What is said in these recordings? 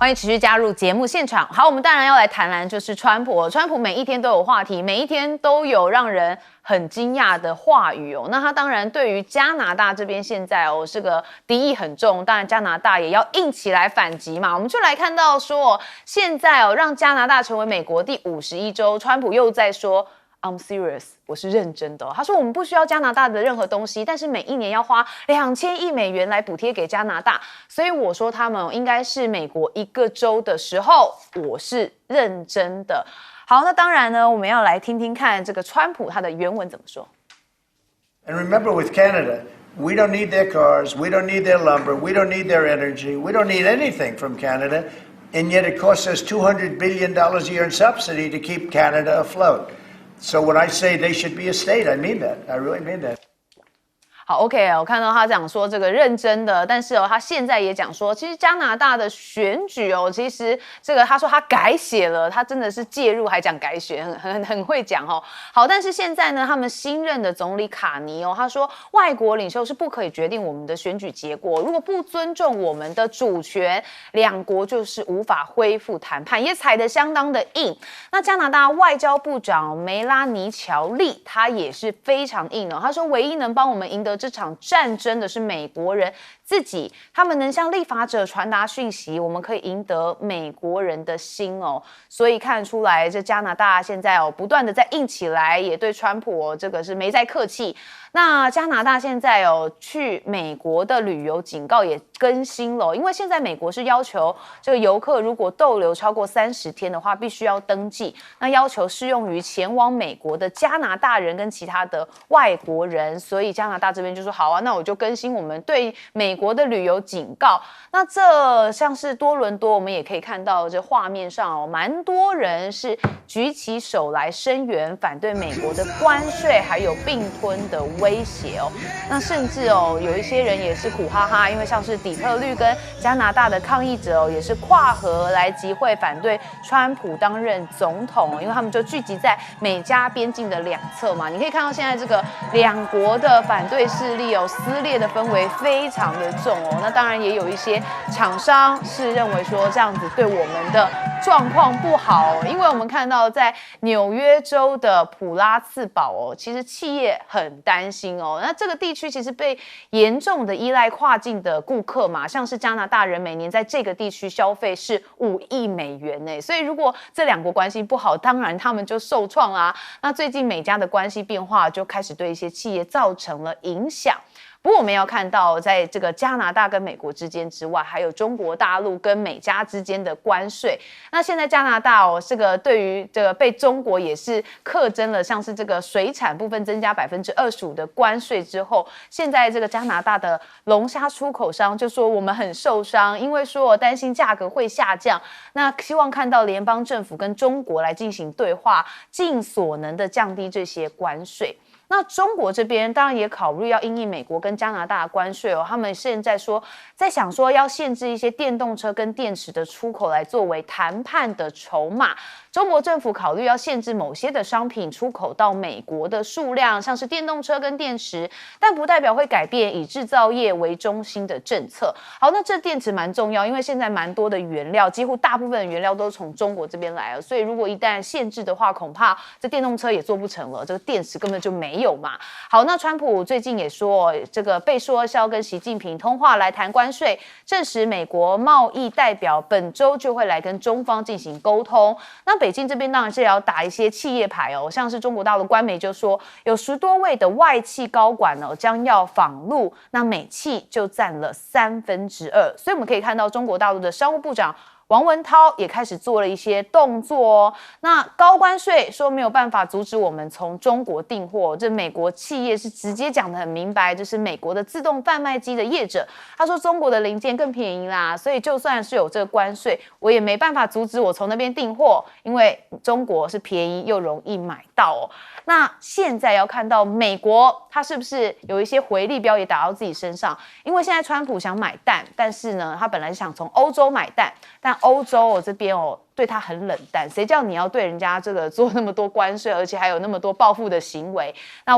欢迎持续加入节目现场。好，我们当然要来谈就是川普。川普每一天都有话题，每一天都有让人很惊讶的话语哦。那他当然对于加拿大这边现在是个敌意很重，当然加拿大也要硬起来反击嘛。我们就来看到说，现在让加拿大成为美国第51州，川普又在说 I'm serious， 我是认真的。他说我们不需要加拿大的任何东西，但是每一年要花2000亿美元来补贴给加拿大，所以我说他们应该是美国一个州的时候，我是认真的。好，那当然呢，我们要来听听看这个川普他的原文怎么说。And remember, with Canada, we don't need their cars, we don't need their lumber, we don't need their energy, we don't need anything from Canada, and yet it costs us $200 billion a year in subsidy to keep Canada afloat. So when I say they should be a state, I mean that. I really mean that. 好 ，OK， 我看到他讲说这个认真的，但是他现在也讲说，其实加拿大的选举其实这个他说他改写了，他真的是介入还讲改写，很会讲哦。好，但是现在呢，他们新任的总理卡尼他说外国领袖是不可以决定我们的选举结果，如果不尊重我们的主权，两国就是无法恢复谈判，也踩得相当的硬。那加拿大外交部长梅拉尼乔利他也是非常硬他说唯一能帮我们赢得这场战争的是美国人自己，他们能向立法者传达讯息，我们可以赢得美国人的心所以看出来这加拿大现在不断的在硬起来，也对川普这个是没在客气。那加拿大现在去美国的旅游警告也更新了，因为现在美国是要求这个游客如果逗留超过30天的话，必须要登记，那要求适用于前往美国的加拿大人跟其他的外国人，所以加拿大这边就说好啊，那我就更新我们对美国的旅游警告。那这像是多伦多，我们也可以看到这画面上蛮多人是举起手来声援反对美国的关税还有并吞的威胁那甚至有一些人也是苦哈哈，因为像是底特律跟加拿大的抗议者也是跨河来集会反对川普担任总统因为他们就聚集在美加边境的两侧嘛。你可以看到现在这个两国的反对势力撕裂的氛围非常的重那当然也有一些厂商是认为说这样子对我们的状况不好因为我们看到在纽约州的普拉茨堡其实企业很担心那这个地区其实被严重的依赖跨境的顾客嘛，像是加拿大人每年在这个地区消费是5亿美元所以如果这两国关系不好，当然他们就受创啦。那最近美加的关系变化就开始对一些企业造成了影响。不过我们要看到在这个加拿大跟美国之间之外，还有中国大陆跟美加之间的关税。那现在加拿大这个对于这个被中国也是课征了像是这个水产部分增加25%的关税之后，现在这个加拿大的龙虾出口商就说我们很受伤，因为说担心价格会下降，那希望看到联邦政府跟中国来进行对话，尽所能的降低这些关税。那中国这边当然也考虑要因应美国跟加拿大的关税他们现在说在想说要限制一些电动车跟电池的出口来作为谈判的筹码。中国政府考虑要限制某些的商品出口到美国的数量，像是电动车跟电池，但不代表会改变以制造业为中心的政策。好，那这电池蛮重要，因为现在蛮多的原料，几乎大部分的原料都从中国这边来了，所以如果一旦限制的话，恐怕这电动车也做不成了，这个电池根本就没有嘛。好，那川普最近也说，这个被说是要跟习近平通话来谈关税，证实美国贸易代表本周就会来跟中方进行沟通。那北京这边当然是要打一些企业牌像是中国大陆官媒就说有10多位的外企高管将要访陆，那美企就占了2/3，所以我们可以看到中国大陆的商务部长王文涛也开始做了一些动作那高关税说没有办法阻止我们从中国订货，这美国企业是直接讲得很明白，这是美国的自动贩卖机的业者，他说中国的零件更便宜啦，所以就算是有这个关税，我也没办法阻止我从那边订货，因为中国是便宜又容易买到那现在要看到美国他是不是有一些回力镖也打到自己身上，因为现在川普想买蛋，但是呢他本来想从欧洲买蛋，但欧洲这边对他很冷淡，谁叫你要对人家这个做那么多关税，而且还有那么多报复的行为？那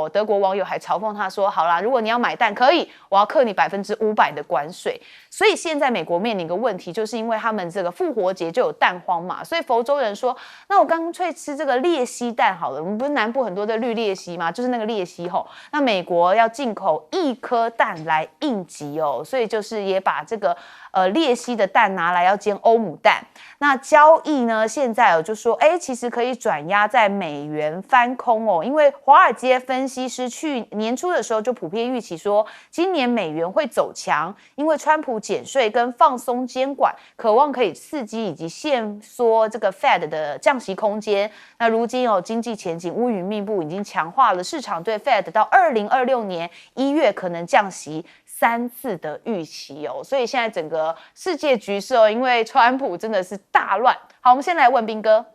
德国网友还嘲讽他说：“好啦，如果你要买蛋，可以，我要课你500%的关税。”所以现在美国面临一个问题，就是因为他们这个复活节就有蛋荒嘛，所以佛州人说：“那我干脆吃这个鬣蜥蛋好了。我们不是南部很多的绿鬣蜥吗？就是那个鬣蜥吼。那美国要进口1颗蛋来应急哦，所以就是也把这个鬣蜥的蛋拿来要煎欧姆蛋。那交易呢，现在就说，其实可以转压在美元翻空哦，因为华尔街分析师去年初的时候就普遍预期说，今年美元会走强，因为川普减税跟放松监管，渴望可以刺激以及限缩这个 Fed 的降息空间。那如今经济前景乌云密布，已经强化了市场对 Fed 到2026年1月可能降息3次的预期哦，所以现在整个世界局势因为川普真的是大乱。好，我们先来问彬哥。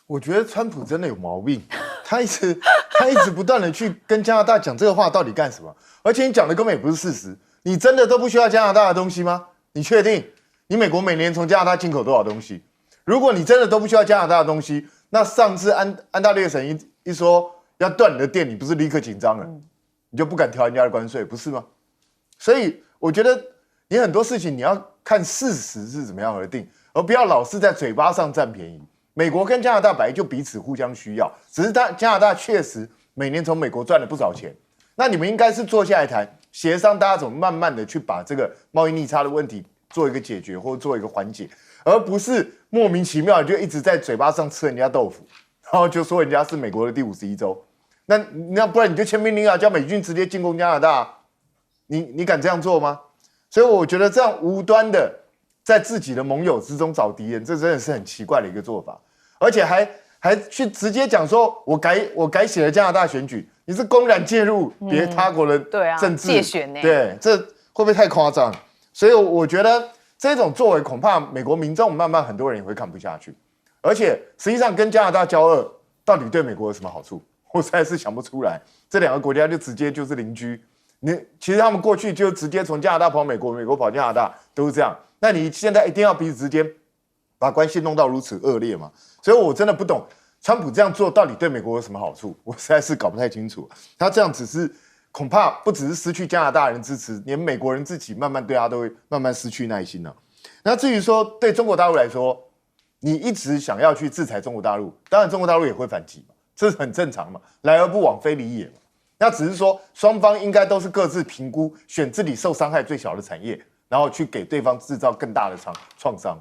我觉得川普真的有毛病，他一直不断的去跟加拿大讲这个话到底干什么？而且你讲的根本也不是事实，你真的都不需要加拿大的东西吗？你确定？你美国每年从加拿大进口多少东西？如果你真的都不需要加拿大的东西，那上次安大略省一说要断你的电，你不是立刻紧张了？你就不敢调人家的关税，不是吗？所以我觉得你很多事情你要看事实是怎么样而定，而不要老是在嘴巴上占便宜。美国跟加拿大本来就彼此互相需要，只是加拿大确实每年从美国赚了不少钱。那你们应该是坐下来谈，协商大家怎么慢慢的去把这个贸易逆差的问题做一个解决或者做一个缓解，而不是莫名其妙就一直在嘴巴上吃人家豆腐，然后就说人家是美国的第51州。那不然你就签命令啊，叫美军直接进攻加拿大。你敢这样做吗？所以我觉得这样无端的在自己的盟友之中找敌人，这真的是很奇怪的一个做法，而且还去直接讲说我改写了加拿大选举，你是公然介入别他国的政治，借选呢？对，这会不会太夸张？所以我觉得这种作为恐怕美国民众慢慢很多人也会看不下去，而且实际上跟加拿大交恶到底对美国有什么好处？我实在是想不出来，这两个国家就直接就是邻居。其实他们过去就直接从加拿大跑美国，美国跑加拿大，都是这样。那你现在一定要彼此之间把关系弄到如此恶劣吗？所以我真的不懂，川普这样做到底对美国有什么好处？我实在是搞不太清楚。他这样只是恐怕不只是失去加拿大人支持，连美国人自己慢慢对他都会慢慢失去耐心了。那至于说对中国大陆来说，你一直想要去制裁中国大陆，当然中国大陆也会反击嘛，这是很正常嘛，来而不往非礼也嘛。那只是说，双方应该都是各自评估，选自己受伤害最小的产业，然后去给对方制造更大的创伤。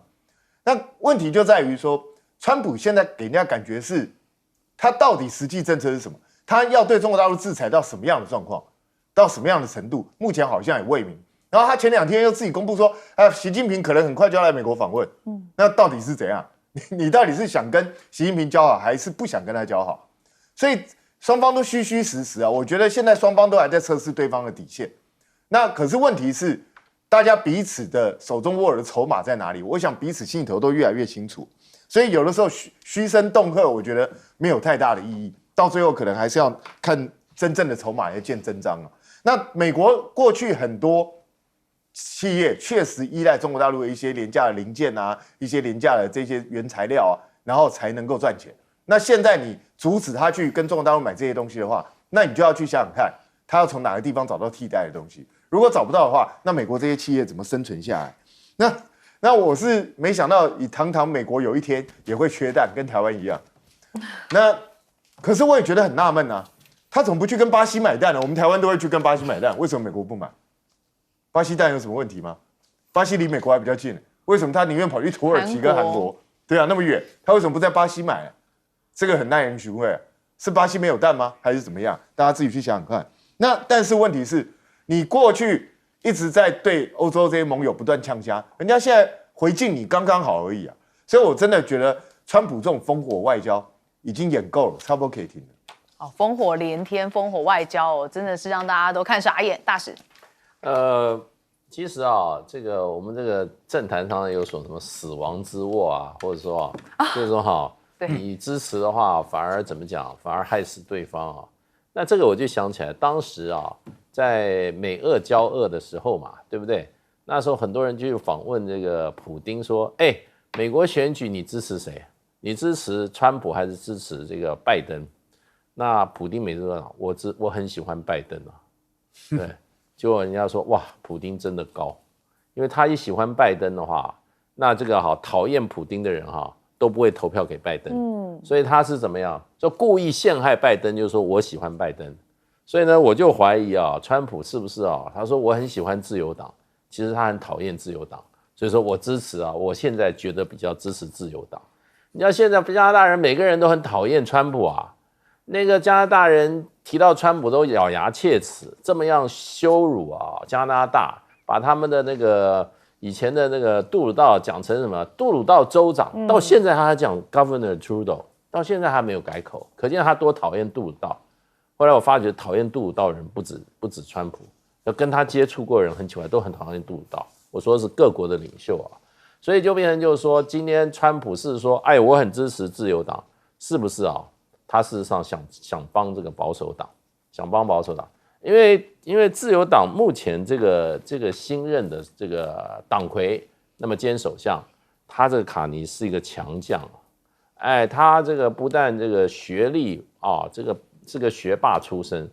那问题就在于说，川普现在给人家感觉是，他到底实际政策是什么？他要对中国大陆制裁到什么样的状况，到什么样的程度？目前好像也未明。然后他前2天又自己公布说，习近平可能很快就要来美国访问。那到底是怎样？你到底是想跟习近平交好，还是不想跟他交好？所以双方都虚虚实实啊，我觉得现在双方都还在测试对方的底线。那可是问题是，大家彼此的手中握的筹码在哪里？我想彼此心里头都越来越清楚。所以有的时候虚声恫吓，我觉得没有太大的意义。到最后可能还是要看真正的筹码来见真章啊。那美国过去很多企业确实依赖中国大陆的一些廉价的零件啊，一些廉价的这些原材料啊，然后才能够赚钱。那现在你阻止他去跟中国大陆买这些东西的话，那你就要去想想看，他要从哪个地方找到替代的东西。如果找不到的话，那美国这些企业怎么生存下来？那我是没想到，堂堂美国有一天也会缺蛋，跟台湾一样。那可是我也觉得很纳闷啊，他怎么不去跟巴西买蛋呢？我们台湾都会去跟巴西买蛋，为什么美国不买？巴西蛋有什么问题吗？巴西离美国还比较近，为什么他宁愿跑去土耳其跟韩国？对啊，那么远，他为什么不在巴西买？这个很耐人寻味啊，是巴西没有蛋吗？还是怎么样？大家自己去想想看。但是问题是，你过去一直在对欧洲这些盟友不断呛虾，人家现在回敬你刚刚好而已啊。所以我真的觉得川普这种烽火外交已经演够了，差不多可以停了。烽火连天，烽火外交真的是让大家都看傻眼。大使，其实这个我们这个政坛上有说什么死亡之握啊，或者说就是说你支持的话，反而怎么讲，反而害死对方啊。那这个我就想起来，当时在美俄交恶的时候嘛，对不对？那时候很多人就访问这个普丁说，美国选举你支持谁？你支持川普还是支持这个拜登？那普丁每次都讲，我很喜欢拜登啊，对，结果人家说哇，普丁真的高，因为他一喜欢拜登的话，那这个讨厌普丁的人都不会投票给拜登，所以他是怎么样？就故意陷害拜登，就是说我喜欢拜登，所以呢，我就怀疑川普是不是他说我很喜欢自由党，其实他很讨厌自由党，所以说我支持我现在觉得比较支持自由党。你知道现在加拿大人每个人都很讨厌川普那个加拿大人提到川普都咬牙切齿，这么样羞辱加拿大，把他们的那个以前的那个杜鲁道讲成什么杜鲁道州长，到现在他还讲 Governor Trudeau， 到现在还没有改口，可见他多讨厌杜鲁道。后来我发觉讨厌杜鲁道的人不止川普，要跟他接触过的人很奇怪，都很讨厌杜鲁道。我说的是各国的领袖所以就变成就是说，今天川普是说，哎，我很支持自由党，是不是他事实上想帮这个保守党，想帮保守党，因为自由党目前这个新任的这个党魁，那么兼首相，他这个卡尼是一个强将，他这个不但这个学历这个学霸出身，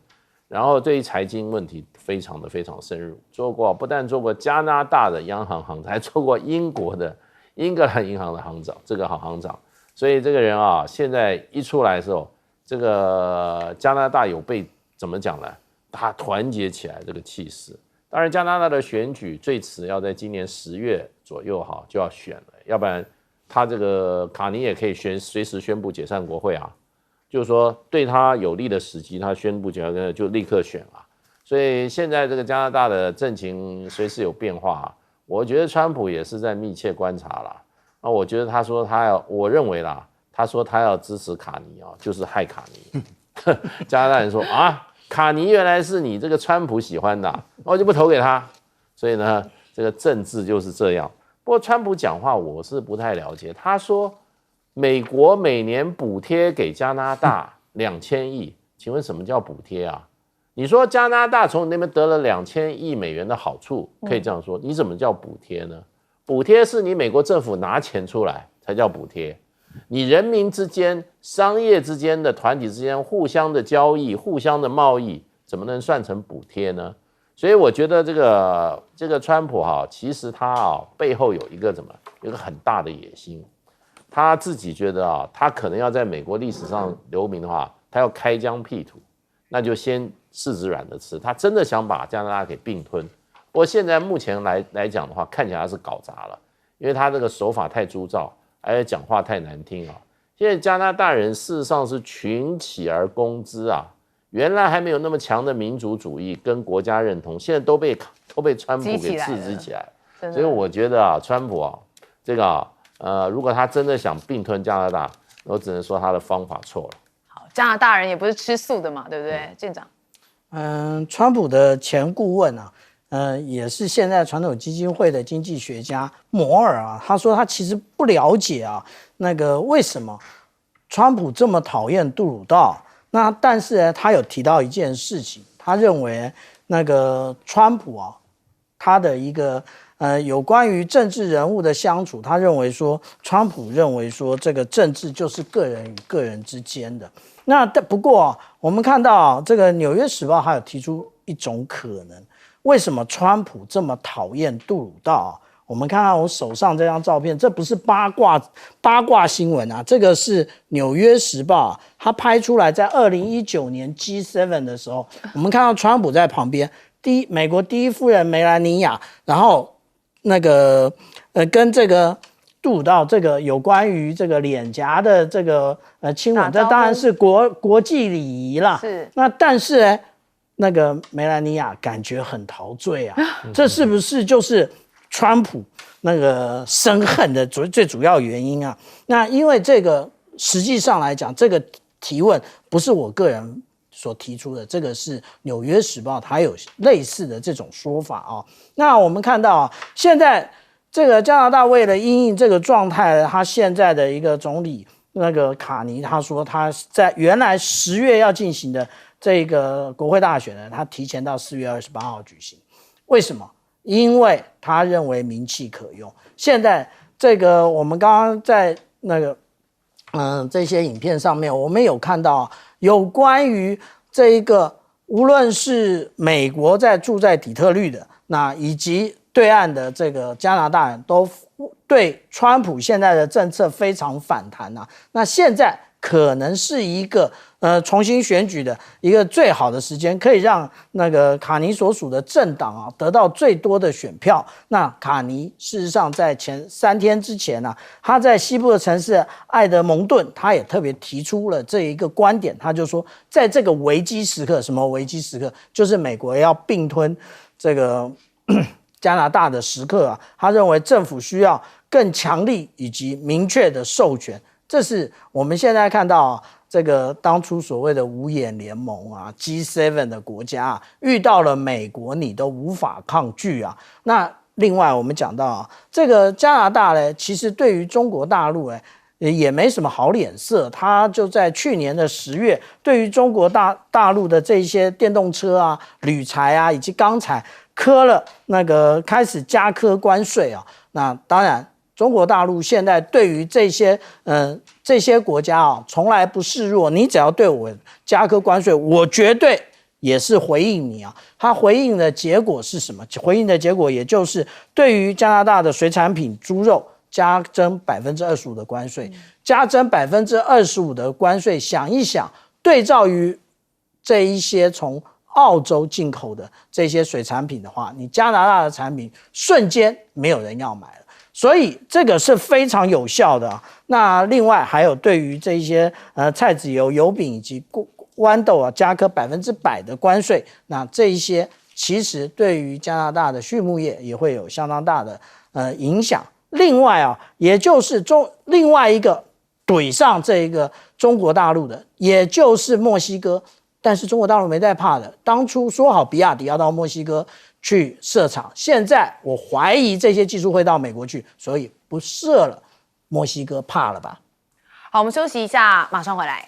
然后对于财经问题非常深入，不但做过加拿大的央行行长，还做过英格兰银行的行长，这个好行长。所以这个人现在一出来的时候，这个加拿大有被怎么讲呢？他团结起来这个气势。当然，加拿大的选举最迟要在今年10月左右就要选了，要不然他这个卡尼也可以随时宣布解散国会就是说对他有利的时机，他宣布解散就立刻选所以现在这个加拿大的政情随时有变化我觉得川普也是在密切观察啦。那我觉得他说我认为啦，他说他要支持卡尼就是害卡尼。加拿大人说卡尼原来是你这个川普喜欢的我就不投给他。所以呢，这个政治就是这样。不过川普讲话我是不太了解，他说美国每年补贴给加拿大2000亿，请问什么叫补贴你说加拿大从你那边得了2000亿美元的好处，可以这样说，你怎么叫补贴呢？补贴是你美国政府拿钱出来才叫补贴，你人民之间、商业之间的团体之间互相的交易、互相的贸易，怎么能算成补贴呢？所以我觉得这个川普其实他背后有一个很大的野心，他自己觉得他可能要在美国历史上留名的话，他要开疆辟土，那就先柿子软的吃，他真的想把加拿大给并吞。不过现在目前来讲的话，看起来他是搞砸了，因为他这个手法太粗糙，而且讲话太难听现在加拿大人事实上是群起而攻之原来还没有那么强的民族主义跟国家认同，现在都被川普给刺激起来。所以我觉得川普这个如果他真的想并吞加拿大，我只能说他的方法错了。好，加拿大人也不是吃素的嘛，对不对，舰长？川普的前顾问也是现在传统基金会的经济学家摩尔他说他其实不了解那个为什么川普这么讨厌杜鲁道。那但是呢，他有提到一件事情，他认为那个川普他的一个有关于政治人物的相处，他认为说川普认为说这个政治就是个人与个人之间的。那不过我们看到这个《纽约时报》还有提出一种可能，为什么川普这么讨厌杜鲁道我们看看我手上这张照片，这不是八卦新闻这个是《纽约时报》他拍出来，在2019年 G7 的时候，我们看到川普在旁边，美国第一夫人梅兰妮亚，然后那个跟这个杜鲁道这个有关于这个脸颊的这个亲吻，这当然是国际礼仪啦。是。那但是呢，那个梅兰妮亚感觉很陶醉这是不是就是川普那个生恨的最主要原因那因为这个实际上来讲，这个提问不是我个人所提出的，这个是《纽约时报》它有类似的这种说法那我们看到现在这个加拿大为了因应这个状态，他现在的一个总理那个卡尼，他说他在原来10月要进行的这个国会大选呢，他提前到4月28号举行。为什么？因为他认为名气可用。现在这个我们刚刚在那个这些影片上面，我们有看到有关于这一个，无论是美国住在底特律的，那以及对岸的这个加拿大人都对川普现在的政策非常反弹啊。那现在可能是一个重新选举的一个最好的时间，可以让那个卡尼所属的政党啊得到最多的选票。那卡尼事实上在前3天之前啊，他在西部的城市埃德蒙顿，他也特别提出了这一个观点，他就说，在这个危机时刻，什么危机时刻？就是美国要并吞这个加拿大的时刻啊，他认为政府需要更强力以及明确的授权。这是我们现在看到啊，这个当初所谓的五眼联盟啊 ，G7 的国家啊，遇到了美国，你都无法抗拒啊。那另外我们讲到啊，这个加拿大呢，其实对于中国大陆也没什么好脸色，他就在去年的10月，对于中国大陆的这些电动车啊、铝材啊以及钢材，开始加科关税啊。那当然。中国大陆现在对于这些国家啊，从来不示弱。你只要对我加科关税，我绝对也是回应你啊。它回应的结果是什么？回应的结果也就是对于加拿大的水产品猪肉加征25%的关税，加征25%的关税。想一想，对照于这一些从澳洲进口的这些水产品的话，你加拿大的产品瞬间没有人要买了。所以这个是非常有效的啊。那另外还有对于这些菜籽油、油饼以及豌豆啊，加科100%的关税，那这一些其实对于加拿大的畜牧业也会有相当大的影响。另外啊，也就是另外一个怼上这一个中国大陆的，也就是墨西哥。但是中国大陆没在怕的，当初说好比亚迪要到墨西哥去设厂，现在我怀疑这些技术会到美国去，所以不设了。墨西哥怕了吧？好，我们休息一下，马上回来。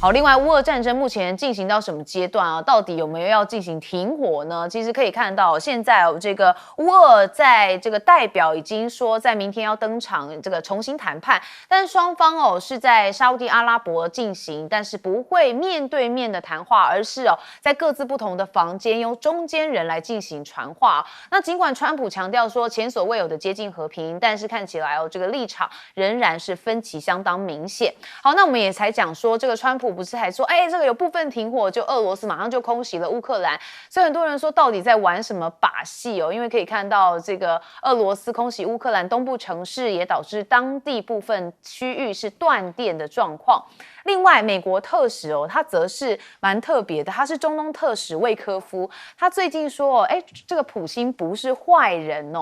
好，另外乌俄战争目前进行到什么阶段啊？到底有没有要进行停火呢？其实可以看到，现在这个乌俄在这个代表已经说在明天要登场这个重新谈判，但是双方是在沙烏地阿拉伯进行，但是不会面对面的谈话，而是在各自不同的房间由中间人来进行传话。那尽管川普强调说前所未有的接近和平，但是看起来这个立场仍然是分歧相当明显。好，那我们也才讲说这个川普不是还说，这个有部分停火，就俄罗斯马上就空袭了乌克兰，所以很多人说到底在玩什么把戏因为可以看到这个俄罗斯空袭乌克兰东部城市，也导致当地部分区域是断电的状况。另外，美国特使他则是蛮特别的，他是中东特使魏科夫，他最近说这个普辛不是坏人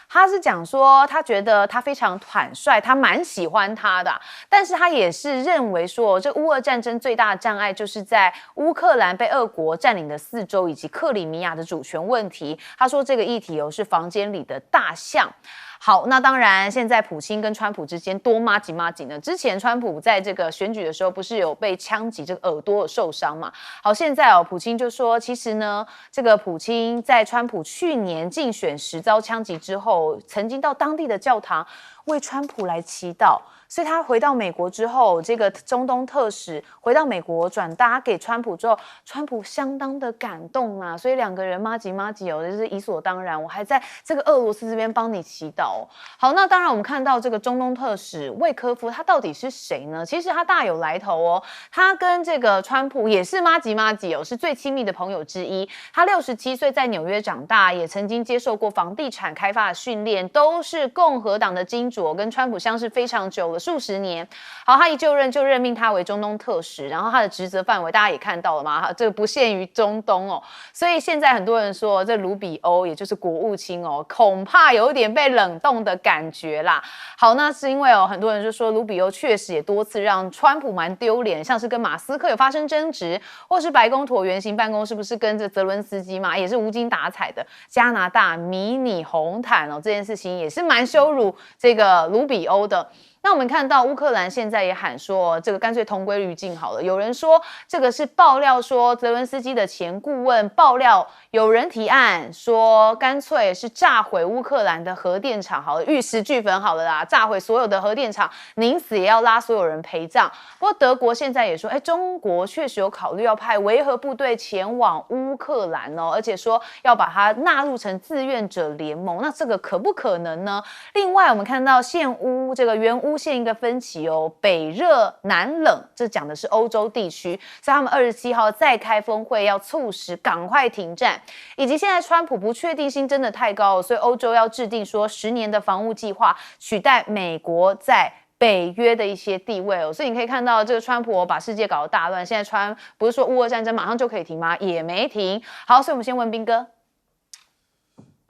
他是讲说他觉得他非常坦率，他蛮喜欢他的，但是他也是认为说这乌俄战争最大的障碍就是在乌克兰被俄国占领的4州以及克里米亚的主权问题。他说这个议题是房间里的大象。好，那当然，现在普京跟川普之间多麻吉呢？之前川普在这个选举的时候，不是有被枪击，这个耳朵有受伤嘛？好，现在普京就说，其实呢，这个普京在川普去年竞选时遭枪击之后，曾经到当地的教堂为川普来祈祷。所以他回到美国之后，这个中东特使回到美国转达给川普之后，川普相当的感动啊，所以2个人麻吉就是理所当然。我还在这个俄罗斯这边帮你祈祷好，那当然我们看到这个中东特使魏科夫，他到底是谁呢？其实他大有来头他跟这个川普也是麻吉是最亲密的朋友之一。他67岁在纽约长大，也曾经接受过房地产开发的训练，都是共和党的金主跟川普相识非常久了。数十年。好，他一就任就任命他为中东特使，然后他的职责范围大家也看到了嘛，这个不限于中东所以现在很多人说这卢比欧也就是国务卿恐怕有点被冷冻的感觉啦。好，那是因为很多人就说卢比欧确实也多次让川普蛮丢脸，像是跟马斯克有发生争执，或是白宫椭圆形办公室不是跟着泽伦斯基嘛，也是无精打采的加拿大迷你红毯这件事情也是蛮羞辱这个卢比欧的。那我们看到乌克兰现在也喊说，这个干脆同归于尽好了。有人说这个是爆料说泽伦斯基的前顾问爆料，有人提案说干脆是炸毁乌克兰的核电厂好了，玉石俱焚好了啦，炸毁所有的核电厂，宁死也要拉所有人陪葬。不过德国现在也说，中国确实有考虑要派维和部队前往乌克兰哦，而且说要把它纳入成志愿者联盟。那这个可不可能呢？另外，我们看到现乌这个原乌现一个分歧哦，北热南冷，这讲的是欧洲地区，所以他们27号再开峰会，要促使赶快停战，以及现在川普不确定性真的太高了，所以欧洲要制定说10年的防务计划，取代美国在北约的一些地位哦，所以你可以看到这个川普把世界搞得大乱。现在不是说乌俄战争马上就可以停吗？也没停。好，所以我们先问彬哥。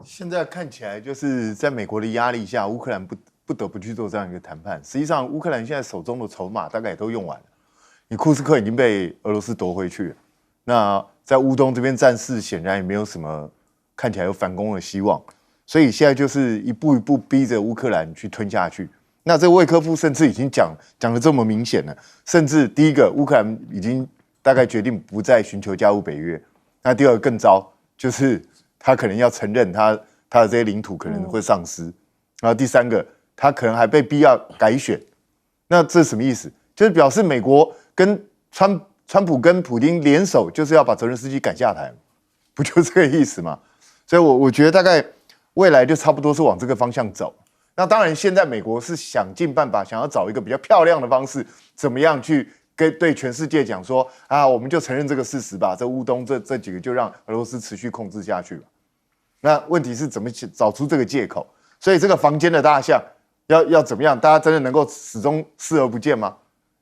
现在看起来就是在美国的压力下，乌克兰不得不去做这样一个谈判。实际上，乌克兰现在手中的筹码大概也都用完了。你库斯克已经被俄罗斯夺回去了，那在乌东这边战事显然也没有什么看起来有反攻的希望，所以现在就是一步一步逼着乌克兰去吞下去。那这魏科夫甚至已经讲得这么明显了，甚至第一个乌克兰已经大概决定不再寻求加入北约。那第二个更糟，就是他可能要承认他的这些领土可能会丧失。然后第三个，他可能还被逼要改选。那这是什么意思？就是表示美国跟川普跟普丁联手，就是要把泽连斯基赶下台，不就这个意思吗？所以我觉得大概未来就差不多是往这个方向走。那当然，现在美国是想尽办法，想要找一个比较漂亮的方式，怎么样去对全世界讲说啊，我们就承认这个事实吧，这乌东这几个就让俄罗斯持续控制下去吧。那问题是怎么找出这个借口？所以这个房间的大象要怎么样？大家真的能够始终视而不见吗？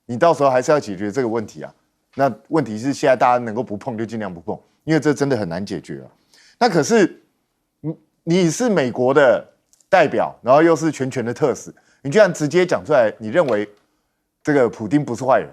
你到时候还是要解决这个问题啊。那问题是现在大家能够不碰就尽量不碰，因为这真的很难解决啊。那可是你是美国的代表，然后又是全权的特使，你居然直接讲出来，你认为这个普丁不是坏人，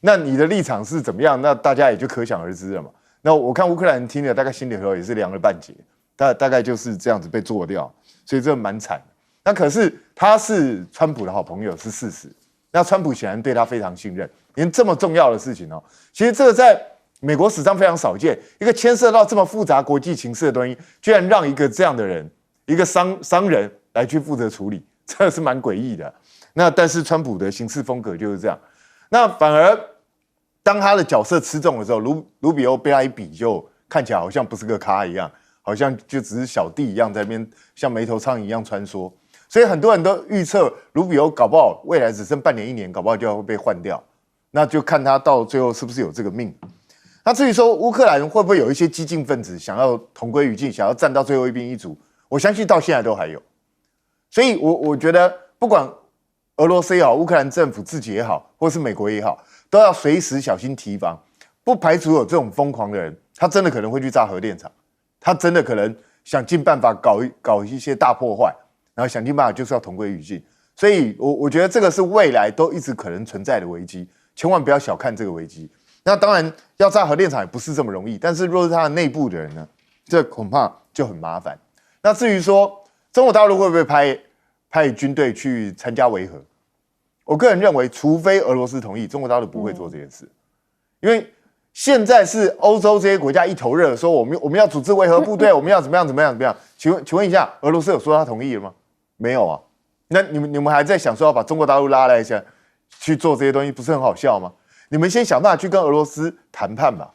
那你的立场是怎么样？那大家也就可想而知了嘛。那我看乌克兰人听了，大概心里头也是凉了半截，大概就是这样子被做掉，所以这蛮惨的。那可是他是川普的好朋友是事实，那川普显然对他非常信任，连这么重要的事情哦，其实这个在美国史上非常少见，一个牵涉到这么复杂国际情势的东西，居然让一个这样的人，一个商人来去负责处理，真的是蛮诡异的。那但是川普的行事风格就是这样，那反而当他的角色吃重的时候，卢比欧被他一比，就看起来好像不是个咖一样，好像就只是小弟一样在那边像没头苍蝇一样穿梭。所以很多人都预测卢比欧搞不好未来只剩半年1年，搞不好就要被换掉。那就看他到最后是不是有这个命。那至于说乌克兰会不会有一些激进分子想要同归于尽，想要站到最后一兵一卒，我相信到现在都还有。所以我觉得不管俄罗斯也好，乌克兰政府自己也好，或是美国也好，都要随时小心提防，不排除有这种疯狂的人，他真的可能会去炸核电厂，他真的可能想尽办法搞一些大破坏，然后想尽办法就是要同归于尽。所以我觉得这个是未来都一直可能存在的危机，千万不要小看这个危机。那当然要炸核电厂也不是这么容易，但是若是他的内部的人呢，这恐怕就很麻烦。那至于说中国大陆会不会派军队去参加维和，我个人认为，除非俄罗斯同意，中国大陆不会做这件事，因为现在是欧洲这些国家一头热，说我们要组织维和部队，我们要怎么样？请问一下，俄罗斯有说他同意了吗？没有啊。那你们还在想说要把中国大陆拉来一下去做这些东西，不是很好笑吗？你们先想办法去跟俄罗斯谈判吧，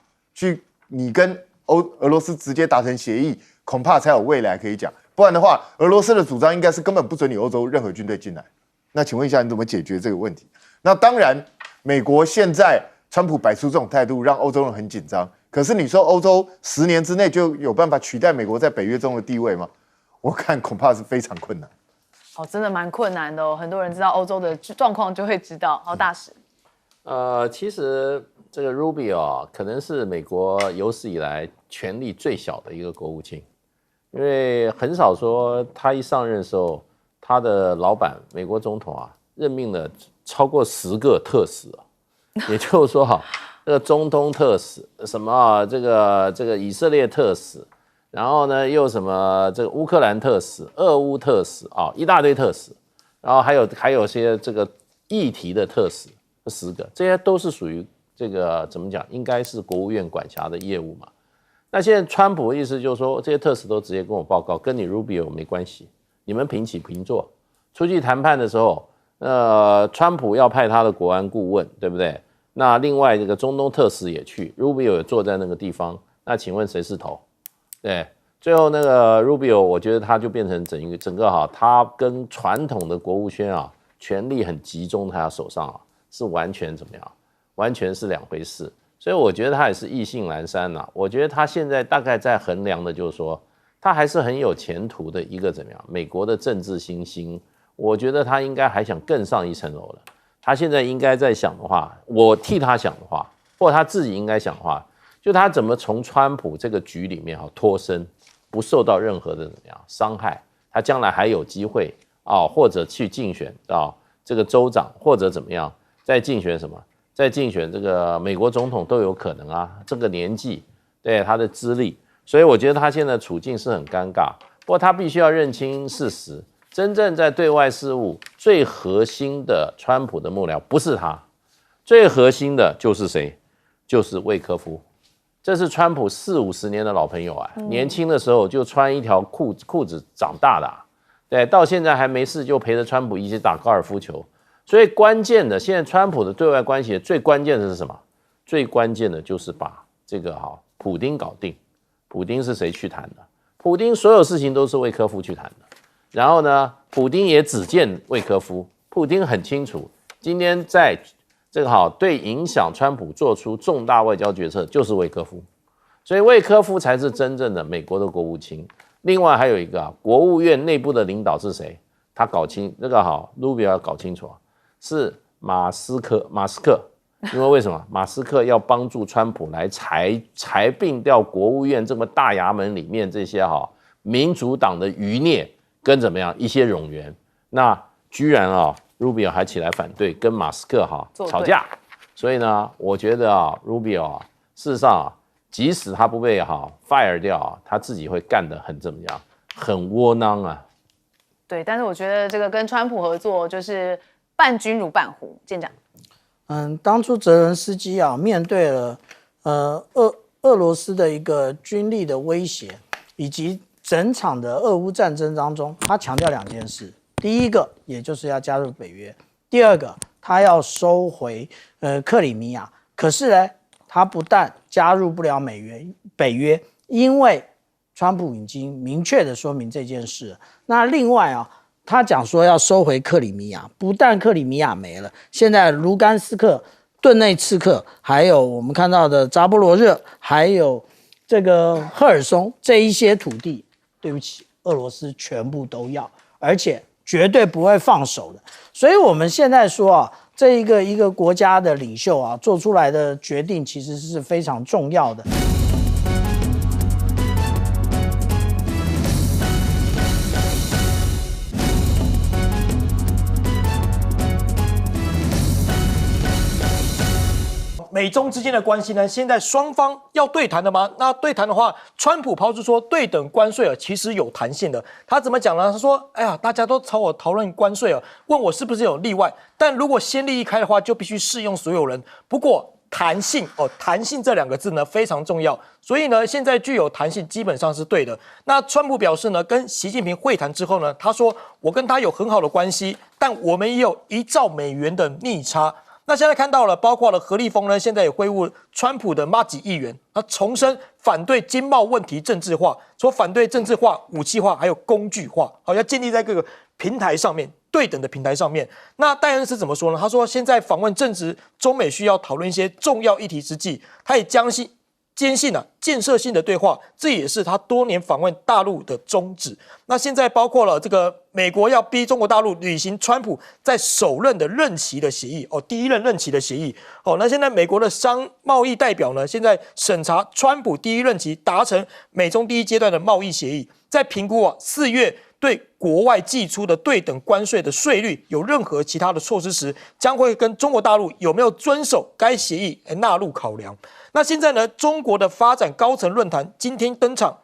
你跟俄罗斯直接达成协议，恐怕才有未来可以讲。不然的话，俄罗斯的主张应该是根本不准你欧洲任何军队进来。那请问一下，你怎么解决这个问题？那当然，美国现在川普摆出这种态度，让欧洲人很紧张。可是你说欧洲10年之内就有办法取代美国在北约中的地位吗？我看恐怕是非常困难。哦，真的蛮困难的哦。很多人知道欧洲的状况就会知道。好，大使。其实这个 Rubio 可能是美国有史以来权力最小的一个国务卿，因为很少说他一上任的时候，他的老板美国总统任命了超过10个特使也就是说这个中东特使，什么这个以色列特使，然后呢又什么这个乌克兰特使、俄乌特使一大堆特使。然后还有些这个议题的特使10个，这些都是属于这个怎么讲，应该是国务院管辖的业务嘛。那现在川普的意思就是说，这些特使都直接跟我报告，跟你 Rubio 没关系，你们平起平坐。出去谈判的时候，川普要派他的国安顾问，对不对？那另外这个中东特使也去 ，Rubio 也坐在那个地方。那请问谁是头？对，最后那个 Rubio， 我觉得他就变成整个哈，他跟传统的国务圈啊，权力很集中在他手上啊，是完全怎么样？完全是两回事。所以我觉得他也是意兴阑珊呐。我觉得他现在大概在衡量的就是说，他还是很有前途的一个怎么样？美国的政治新星。我觉得他应该还想更上一层楼了。他现在应该在想的话，我替他想的话，或者他自己应该想的话，就他怎么从川普这个局里面脱身，不受到任何的怎么样伤害，他将来还有机会或者去竞选到这个州长，或者怎么样，再竞选什么，再竞选这个美国总统都有可能啊。这个年纪，对他的资历，所以我觉得他现在处境是很尴尬。不过他必须要认清事实。真正在对外事务最核心的川普的幕僚不是他，最核心的就是谁？就是魏科夫。这是川普40-50年的老朋友啊，年轻的时候就穿一条裤子长大的对，到现在还没事就陪着川普一起打高尔夫球。所以关键的，现在川普的对外关系最关键的是什么？最关键的就是把这个普丁搞定。普丁是谁去谈的？普丁所有事情都是魏科夫去谈的。然后呢，普丁也只见魏科夫。普丁很清楚，今天在这个对影响川普做出重大外交决策就是魏科夫，所以魏科夫才是真正的美国的国务卿。另外还有一个国务院内部的领导是谁？他搞清这个Rubio 要搞清楚是马斯克。因为为什么？马斯克要帮助川普来裁并掉国务院这么大衙门里面这些民主党的余孽。跟怎么样一些冗员，那居然Rubio 还起来反对，跟马斯克吵架，所以呢，我觉得Rubio 事实上即使他不被fire 掉他自己会干得很怎么样，很窝囊啊。对，但是我觉得这个跟川普合作就是伴君如伴虎，舰长。当初泽伦斯基面对了俄罗斯的一个军力的威胁，以及整场的俄乌战争当中，他强调2件事：第一个，也就是要加入北约；第二个，他要收回克里米亚。可是呢，他不但加入不了北约，因为川普已经明确的说明这件事。那另外他讲说要收回克里米亚，不但克里米亚没了，现在卢甘斯克、顿内茨克，还有我们看到的扎波罗热，还有这个赫尔松这一些土地。对不起，俄罗斯全部都要，而且绝对不会放手的。所以我们现在说这一个国家的领袖做出来的决定其实是非常重要的。美中之间的关系呢，现在双方要对谈的吗？那对谈的话，川普抛出说对等关税其实有弹性的。他怎么讲呢？他说：“哎呀，大家都朝我讨论关税问我是不是有例外？但如果先例一开的话，就必须适用所有人。不过弹性弹性这2个字呢非常重要，所以呢，现在具有弹性基本上是对的。那川普表示呢，跟习近平会谈之后呢，他说我跟他有很好的关系，但我们也有1兆美元的逆差。”那现在看到了，包括了何立峰呢，现在也挥舞川普的麻吉议员，他重申反对经贸问题政治化，说反对政治化、武器化还有工具化，要建立在各个平台上面，对等的平台上面。那戴恩斯怎么说呢？他说现在访问正值中美需要讨论一些重要议题之际，他也坚信建设性的对话，这也是他多年访问大陆的宗旨。那现在包括了这个美国要逼中国大陆履行川普在首任的任期的协议第一任任期的协议那现在美国的商贸易代表呢，现在审查川普第一任期达成美中第一阶段的贸易协议，在评估4月对国外寄出的对等关税的税率有任何其他的措施时，将会跟中国大陆有没有遵守该协议纳入考量。那现在呢，中国的发展高层论坛今天登场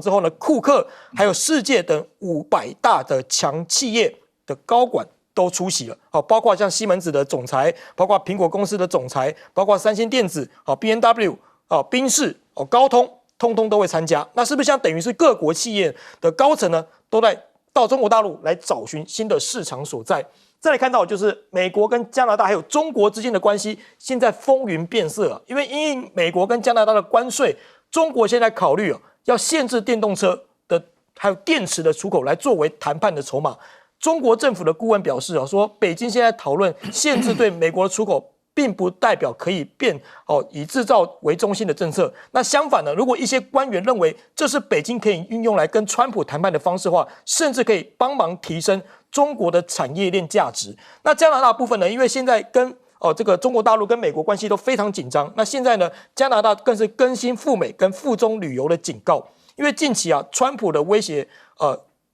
之后呢，库克还有世界等500大的强企业的高管都出席了，好，包括像西门子的总裁，包括苹果公司的总裁，包括三星电子，好 ，B&W， 好，宾士，哦，高通，通通都会参加。那是不是像等于是各国企业的高层呢，都在到中国大陆来找寻新的市场所在？再来看到就是美国跟加拿大还有中国之间的关系，现在风云变色啊，因为因应美国跟加拿大的关税，中国现在考虑要限制电动车的还有电池的出口来作为谈判的筹码。中国政府的顾问表示说北京现在讨论限制对美国的出口，并不代表可以变以制造为中心的政策。那相反呢，如果一些官员认为这是北京可以运用来跟川普谈判的方式的话，甚至可以帮忙提升中国的产业链价值。那加拿大部分呢，因为现在跟这个中国大陆跟美国关系都非常紧张，那现在呢，加拿大更是更新赴美跟赴中旅游的警告，因为近期川普的威胁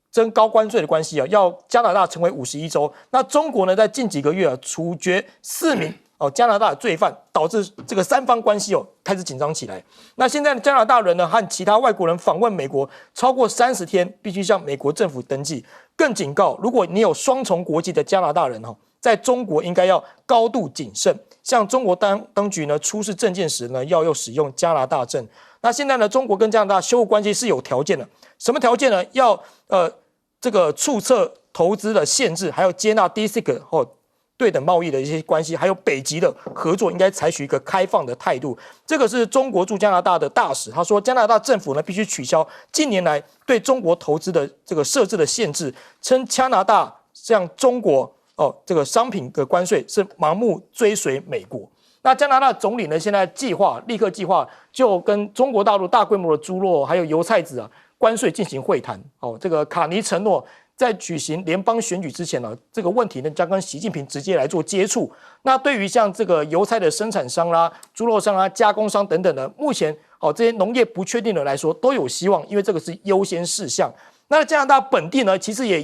征高关税的关系要加拿大成为51州。那中国呢，在近几个月处决4名加拿大的罪犯，导致这个三方关系开始紧张起来。那现在的加拿大人呢和其他外国人访问美国超过30天，必须向美国政府登记。更警告，如果你有双重国籍的加拿大人在中国应该要高度谨慎，向中国当局呢出示证件时呢要使用加拿大证。那现在呢，中国跟加拿大修复关系是有条件的，什么条件呢？要这个注册投资的限制，还有接纳 DCIC 对等贸易的一些关系，还有北极的合作，应该采取一个开放的态度。这个是中国驻加拿大的大使，他说加拿大政府呢必须取消近年来对中国投资的这个设置的限制，称加拿大向中国这个商品的关税是盲目追随美国。那加拿大总理呢现在立刻计划就跟中国大陆大规模的猪肉还有油菜籽关税进行会谈。这个卡尼承诺在举行联邦选举之前呢，这个问题呢将跟习近平直接来做接触。那对于像这个油菜的生产商啦、猪肉商啦、加工商等等的，目前这些农业不确定的来说都有希望，因为这个是优先事项。那加拿大本地呢，其实也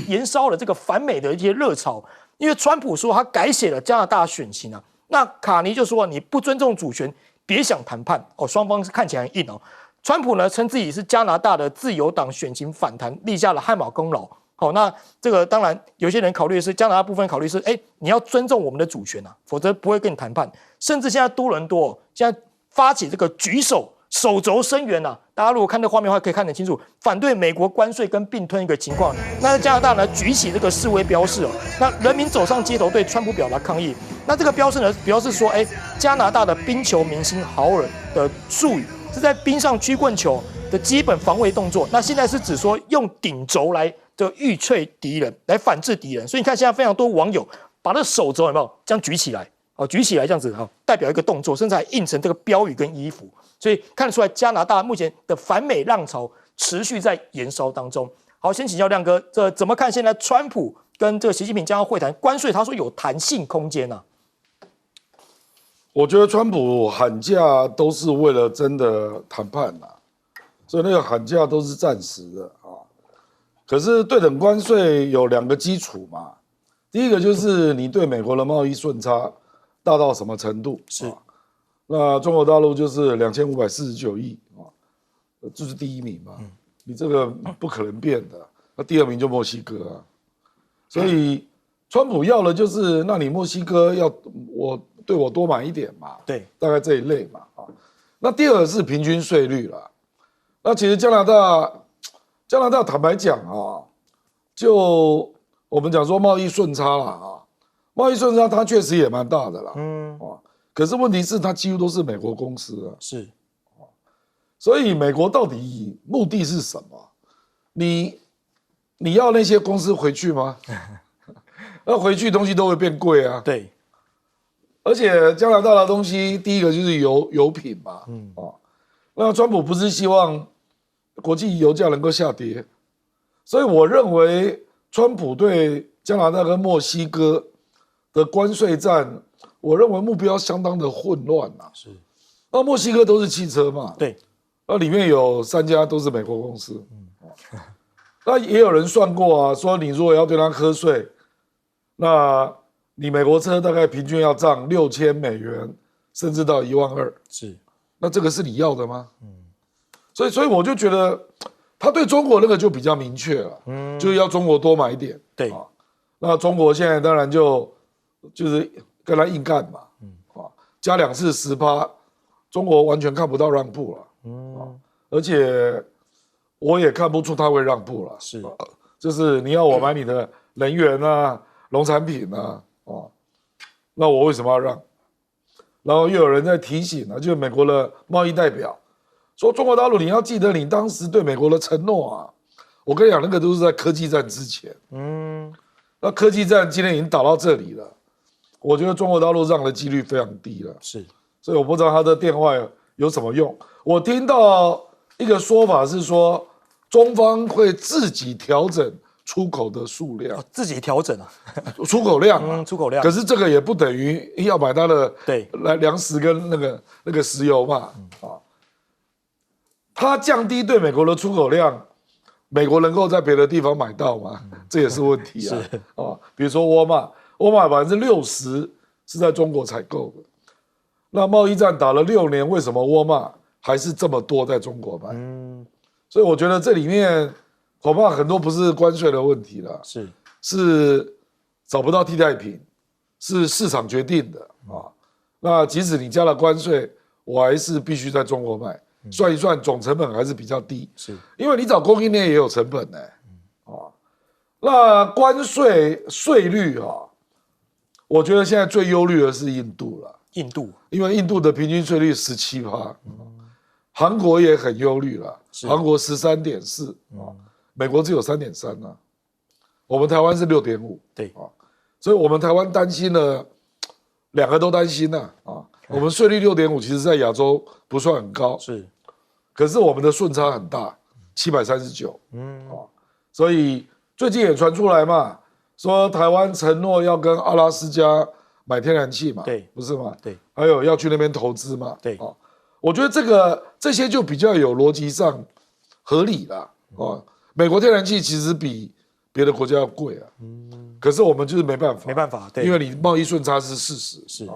延烧了这个反美的一些热潮，因为川普说他改写了加拿大选情啊，那卡尼就说你不尊重主权，别想谈判双方是看起来很硬川普呢称自己是加拿大的自由党选情反弹立下了汗马功劳。那这个当然有些人考虑的是加拿大部分考虑是，你要尊重我们的主权否则不会跟你谈判。甚至现在多伦多现在发起这个举手肘声援大家如果看这画面的话，可以看得清楚，反对美国关税跟并吞一个情况。那在加拿大呢，举起这个示威标示那人民走上街头对川普表达抗议。那这个标示呢，表示说，加拿大的冰球明星豪尔的术语是在冰上曲棍球的基本防卫动作。那现在是指说用顶轴来预摧敌人，来反制敌人。所以你看，现在非常多网友把那手肘有没有这样举起来？举起来这样子代表一个动作，甚至还印成这个标语跟衣服。所以看得出来，加拿大目前的反美浪潮持续在延烧当中。好，先请教亮哥，这怎么看现在川普跟这个习近平将要会谈关税？他说有弹性空间我觉得川普喊价都是为了真的谈判所以那个喊价都是暂时的可是对等关税有2个基础嘛，第一个就是你对美国的贸易顺差大到什么程度？是，那中国大陆就是2549亿这是第一名嘛，你这个不可能变的。那第2名就墨西哥所以川普要的就是，那你墨西哥要对我多买一点嘛，对，大概这一类嘛那第2个是平均税率啦。那其实加拿大坦白讲就我们讲说贸易顺差啦贸易顺差它确实也蛮大的啦，可是问题是它几乎都是美国公司是，所以美国到底目的是什么？你要那些公司回去吗？那回去东西都会变贵对，而且加拿大的东西，第一个就是油品嘛，那川普不是希望国际油价能够下跌，所以我认为川普对加拿大跟墨西哥的关税战，我认为目标相当的混乱是，那墨西哥都是汽车嘛，对，那里面有3家都是美国公司，那也有人算过说你如果要对他课税，那你美国车大概平均要涨$6000，甚至到12000，是，那这个是你要的吗？所以我就觉得他对中国那个就比较明确了，就是要中国多买一点。对，那中国现在当然就是跟他硬干嘛，加2次10%，中国完全看不到让步了，而且我也看不出他会让步了，是，就是你要我买你的能源啊、农产品啊，那我为什么要让？然后又有人在提醒就是美国的贸易代表说，中国大陆你要记得你当时对美国的承诺啊。我跟你讲，那个都是在科技战之前，那科技战今天已经打到这里了，我觉得中国大陆让的几率非常低了，是，所以我不知道他的电话有什么用。我听到一个说法是说，中方会自己调整出口的数量，自己调整啊，出口量，出口量。可是这个也不等于要买它的粮食跟那个石油嘛，它降低对美国的出口量，美国能够在别的地方买到吗？这也是问题啊。比如说沃尔玛60%是在中国采购的，那贸易战打了6年，为什么沃尔玛还是这么多在中国买？所以我觉得这里面恐怕很多不是关税的问题了，是找不到替代品，是市场决定的啊。那即使你加了关税，我还是必须在中国买。算一算，总成本还是比较低，因为你找供应链也有成本呢，那关税税率我觉得现在最忧虑的是印度了，因为印度的平均税率17%，韩国也很忧虑了，韩国13.4%，美国只有3.3%啊，我们台湾是6.5%，对所以我们台湾担心了，2个都担心了我们税率6.5%，其实在亚洲不算很高，可是我们的顺差很大，739，所以最近也传出来嘛，说台湾承诺要跟阿拉斯加买天然气嘛，不是吗？还有要去那边投资嘛，我觉得这些就比较有逻辑上合理啦，美国天然气其实比别的国家要贵啊，可是我们就是没办法，因为你贸易顺差是40%，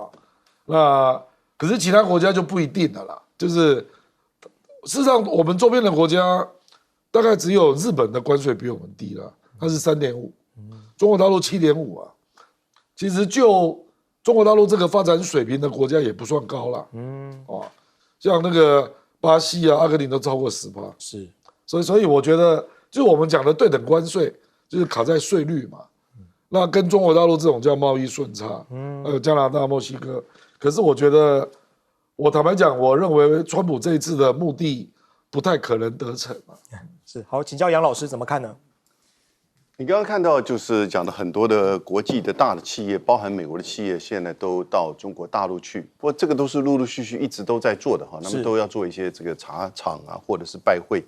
那可是其他国家就不一定了啦，就是事实上我们周边的国家大概只有日本的关税比我们低了，它是3.5%，中国大陆7.5%啊，其实就中国大陆这个发展水平的国家也不算高啦，像那个巴西啊、阿根廷都超过10%，所以我觉得就是我们讲的对等关税，就是卡在税率嘛，那跟中国大陆这种叫贸易顺差，还有加拿大、墨西哥。可是我觉得，我坦白讲，我认为川普这一次的目的不太可能得逞好，请教杨老师怎么看呢？你刚刚看到就是讲的很多的国际的大的企业，包含美国的企业，现在都到中国大陆去。不过这个都是陆陆续续一直都在做的哈，他们都要做一些这个茶厂啊，或者是拜会。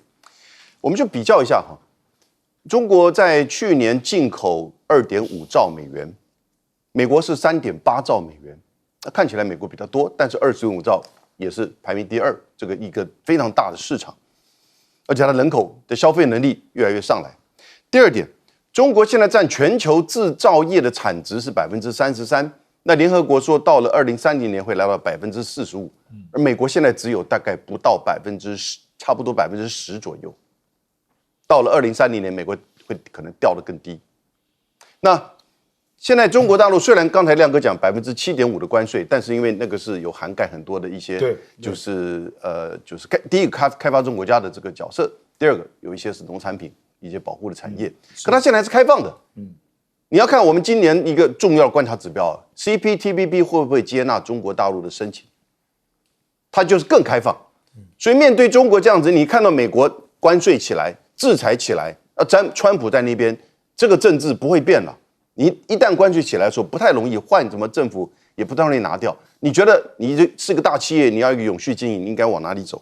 我们就比较一下哈，中国在去年进口2.5兆美元，美国是3.8兆美元。那看起来美国比较多，但是25兆也是排名第2，这个一个非常大的市场，而且它人口的消费能力越来越上来。第二点，中国现在占全球制造业的产值是33%，那联合国说到了2030年会来到45%，而美国现在只有大概不到10%，差不多10%左右。到了2030年，美国会可能掉得更低。那现在中国大陆虽然刚才亮哥讲7.5%的关税，但是因为那个是有涵盖很多的一些，就是第一个开发中国家的这个角色，第二个有一些是农产品一些保护的产业，可它现在还是开放的。你要看我们今年一个重要观察指标CPTPP 会不会接纳中国大陆的申请，它就是更开放。所以面对中国这样子，你看到美国关税起来、制裁起来，川普在那边，这个政治不会变了。你一旦关税起来的时候，不太容易换什么政府，也不太容易拿掉。你觉得你是个大企业，你要一个永续经营，你应该往哪里走？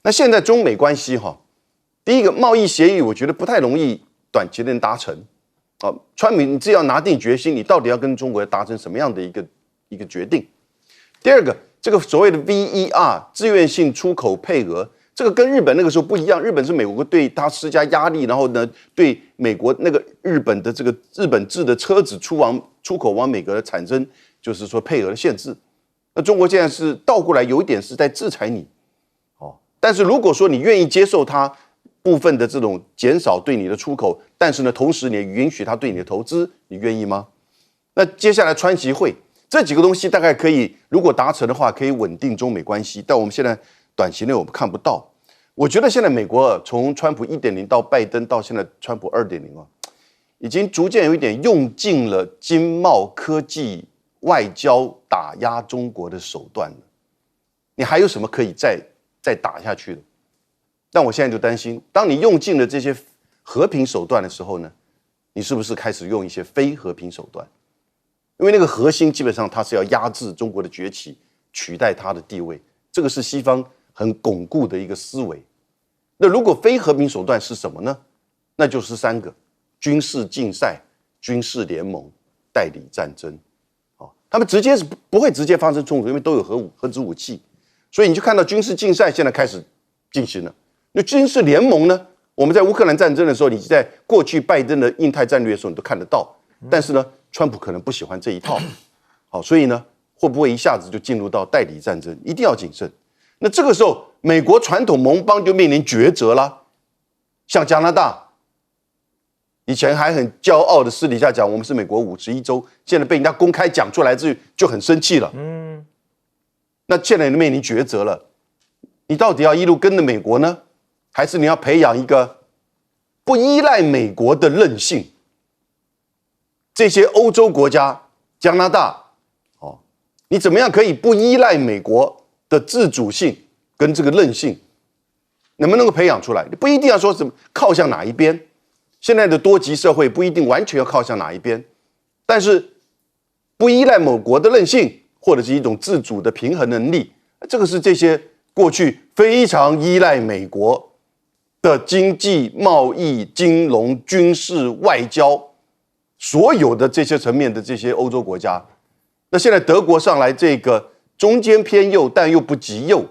那现在中美关系第一个贸易协议，我觉得不太容易短期内达成。川普你只要拿定决心，你到底要跟中国达成什么样的一个决定？第二个，这个所谓的 VER 自愿性出口配额。这个跟日本那个时候不一样，日本是美国对他施加压力，然后呢，对美国那个日本的这个日本制的车子出口往美国的产生，就是说配额的限制。那中国现在是倒过来，有一点是在制裁你，但是如果说你愿意接受它部分的这种减少对你的出口，但是呢，同时你也允许他对你的投资，你愿意吗？那接下来川习会这几个东西大概可以，如果达成的话，可以稳定中美关系。但我们现在短期内我们看不到。我觉得现在美国从川普1.0到拜登到现在川普2.0啊，已经逐渐有一点用尽了经贸、科技、外交打压中国的手段了。你还有什么可以再打下去的？但我现在就担心，当你用尽了这些和平手段的时候呢，你是不是开始用一些非和平手段？因为那个核心基本上它是要压制中国的崛起，取代它的地位，这个是西方很巩固的一个思维。那如果非和平手段是什么呢？那就是3个：军事竞赛、军事联盟、代理战争。他们直接是不会直接发生冲突，因为都有核子武器，所以你就看到军事竞赛现在开始进行了。那军事联盟呢？我们在乌克兰战争的时候，你在过去拜登的印太战略的时候，你都看得到。但是呢，川普可能不喜欢这一套，好，所以呢，会不会一下子就进入到代理战争？一定要谨慎。那这个时候，美国传统盟邦就面临抉择啦。像加拿大，以前还很骄傲的私底下讲我们是美国51州，现在被人家公开讲出来之后就很生气了。那现在面临抉择了，你到底要一路跟着美国呢，还是你要培养一个不依赖美国的韧性？这些欧洲国家，加拿大，你怎么样可以不依赖美国的自主性跟这个韧性，能不能够培养出来？你不一定要说什么靠向哪一边，现在的多极社会不一定完全要靠向哪一边，但是不依赖某国的韧性，或者是一种自主的平衡能力，这个是这些过去非常依赖美国的经济、贸易、金融、军事、外交所有的这些层面的这些欧洲国家。那现在德国上来这个中间偏右但又不极右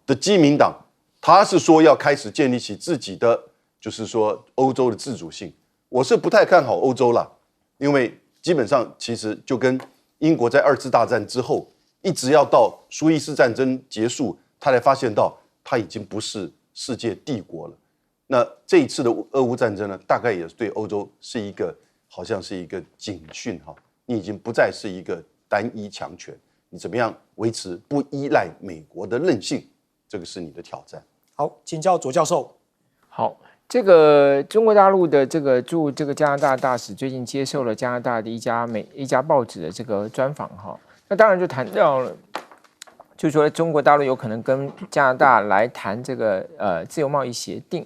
的基民党，他是说要开始建立起自己的，就是说欧洲的自主性。我是不太看好欧洲了，因为基本上其实就跟英国在2次大战之后，一直要到苏伊士战争结束，他才发现到他已经不是世界帝国了。那这一次的俄乌战争呢，大概也对欧洲是一个好像是一个警讯哈，你已经不再是一个单一强权，你怎么样维持不依赖美国的韧性，这个是你的挑战。好，请教左教授。好，这个中国大陆的这个驻这个加拿大大使最近接受了加拿大的一家报纸的这个专访哈，那当然就谈到了，就是说中国大陆有可能跟加拿大来谈这个自由贸易协定。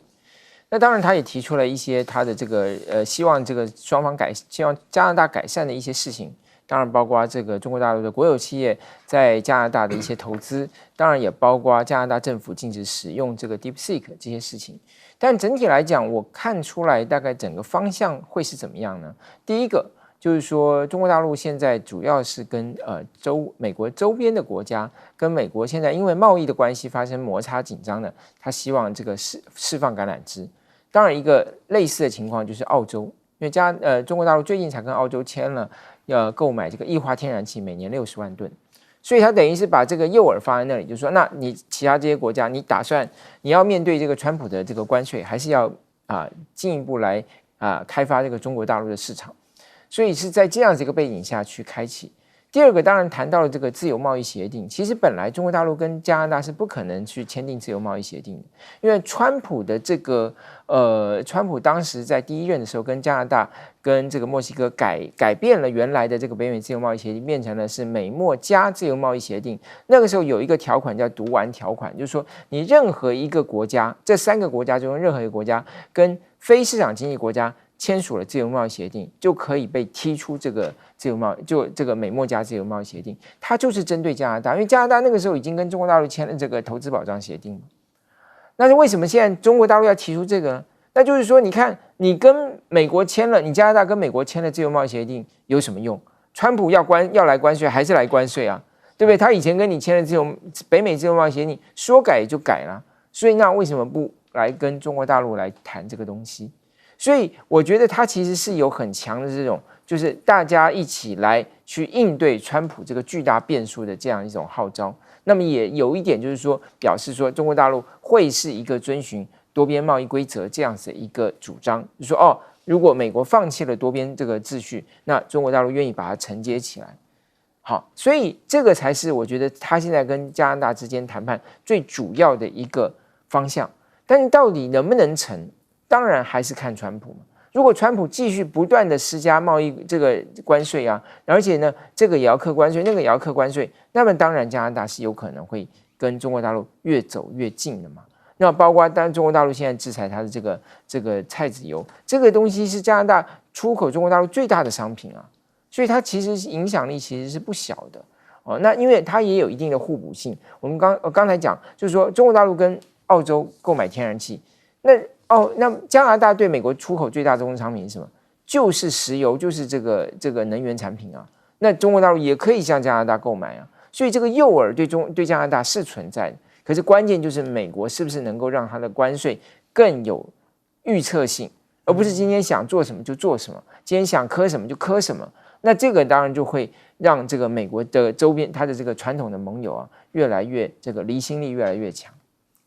那当然，他也提出了一些他的这个希望这个双方希望加拿大改善的一些事情，当然包括这个中国大陆的国有企业在加拿大的一些投资，当然也包括加拿大政府禁止使用这个 DeepSeek 这些事情。但整体来讲，我看出来大概整个方向会是怎么样呢？第一个就是说，中国大陆现在主要是跟美国周边的国家跟美国现在因为贸易的关系发生摩擦紧张的，他希望这个释放橄榄枝。当然，一个类似的情况就是澳洲，因为中国大陆最近才跟澳洲签了要购买这个液化天然气，每年60万吨，所以他等于是把这个诱饵放在那里，就是说，那你其他这些国家，你要面对这个川普的这个关税，还是要进一步来开发这个中国大陆的市场，所以是在这样子一个背景下去开启。第二个当然谈到了这个自由贸易协定，其实本来中国大陆跟加拿大是不可能去签订自由贸易协定的，因为川普的这个川普当时在第1任的时候跟加拿大跟这个墨西哥改变了原来的这个北美自由贸易协定，变成了是美墨加自由贸易协定。那个时候有一个条款叫读完条款，就是说你任何一个国家，这3个国家中任何一个国家跟非市场经济国家签署了自由贸易协定，就可以被踢出这个自由贸易，就这个美墨加自由贸易协定，它就是针对加拿大，因为加拿大那个时候已经跟中国大陆签了这个投资保障协定。那是为什么现在中国大陆要提出这个呢？那就是说，你看，你跟美国签了，你加拿大跟美国签了自由贸易协定有什么用？川普要来关税，还是来关税啊？对不对？他以前跟你签了北美自由贸易协定，说改就改了，所以那为什么不来跟中国大陆来谈这个东西？所以我觉得他其实是有很强的这种，就是大家一起来去应对川普这个巨大变数的这样一种号召。那么也有一点就是说，表示说中国大陆会是一个遵循多边贸易规则这样子的一个主张，就说哦，如果美国放弃了多边这个秩序，那中国大陆愿意把它承接起来。好，所以这个才是我觉得他现在跟加拿大之间谈判最主要的一个方向。但是到底能不能成，当然还是看川普嘛。如果川普继续不断的施加贸易这个关税啊，而且呢这个也要课关税，那个也要课关税，那么当然加拿大是有可能会跟中国大陆越走越近的嘛。那包括当然中国大陆现在制裁它的这个菜籽油，这个东西是加拿大出口中国大陆最大的商品啊。所以它其实影响力其实是不小的哦。那因为它也有一定的互补性。我们刚才讲，就是说中国大陆跟澳洲购买天然气，那加拿大对美国出口最大中国商品是什么？就是石油，就是这个能源产品啊。那中国大陆也可以向加拿大购买啊。所以这个诱饵对加拿大是存在的。可是关键就是美国是不是能够让它的关税更有预测性，而不是今天想做什么就做什么，今天想磕什么就磕什么。那这个当然就会让这个美国的周边它的这个传统的盟友啊，越来越这个离心力越来越强。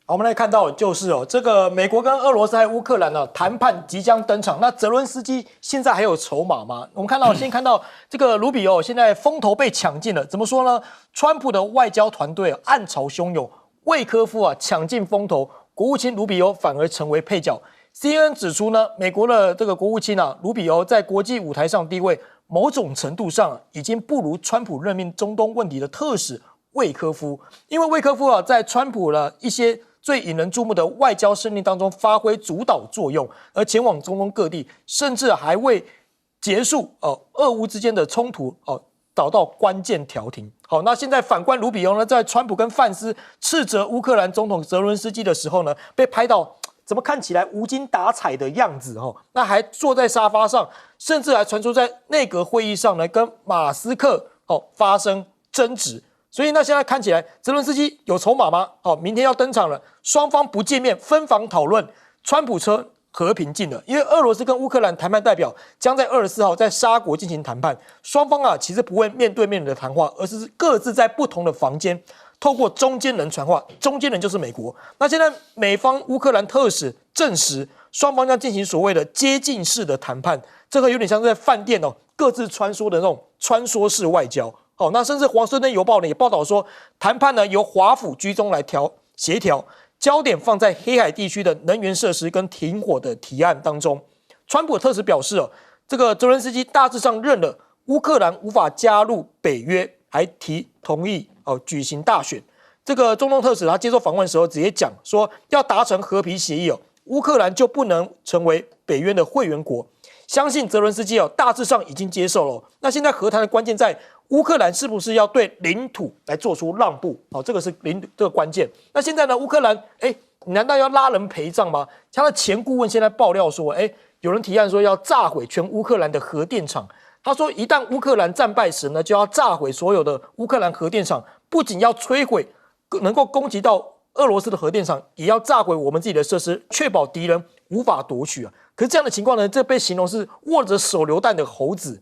好，我们来看到就是这个美国跟俄罗斯还有乌克兰呢谈判即将登场。那泽伦斯基现在还有筹码吗？我们先看到这个卢比欧现在风头被抢尽了。怎么说呢？川普的外交团队暗潮汹涌，魏科夫抢尽风头，国务卿卢比欧反而成为配角。CNN 指出呢，美国的这个国务卿卢比欧在国际舞台上地位，某种程度上已经不如川普任命中东问题的特使魏科夫，因为魏科夫在川普的一些最引人注目的外交胜利当中发挥主导作用，而前往中东各地，甚至还为结束俄乌之间的冲突找到关键调停。好，那现在反观卢比欧呢，在川普跟范斯斥责乌克兰总统泽伦斯基的时候呢，被拍到怎么看起来无精打采的样子那还坐在沙发上，甚至还传出在内阁会议上呢跟马斯克发生争执。所以那现在看起来泽伦斯基有筹码吗？明天要登场了，双方不见面分房讨论，川普车和平进了，因为俄罗斯跟乌克兰谈判代表将在24号在沙国进行谈判，双方其实不会面对面的谈话，而是各自在不同的房间透过中间人传话，中间人就是美国。那现在美方乌克兰特使证实，双方将进行所谓的接近式的谈判，这个有点像是在饭店各自穿梭的那种穿梭式外交。那甚至华盛顿邮报呢也报道说，谈判呢由华府居中来协调，焦点放在黑海地区的能源设施跟停火的提案当中。川普特使表示这个泽伦斯基大致上认了乌克兰无法加入北约，还同意举行大选。这个中东特使他接受访问的时候直接讲说，要达成和平协议乌克兰就不能成为北约的会员国。相信泽伦斯基大致上已经接受了。那现在和谈的关键在乌克兰是不是要对领土来做出让步？这个是这个关键。那现在呢，乌克兰你难道要拉人陪葬吗？他的前顾问现在爆料说，有人提案说要炸毁全乌克兰的核电厂。他说，一旦乌克兰战败时呢，就要炸毁所有的乌克兰核电厂，不仅要摧毁能够攻击到俄罗斯的核电厂，也要炸毁我们自己的设施，确保敌人无法夺取可是这样的情况呢，这被形容是握着手榴弹的猴子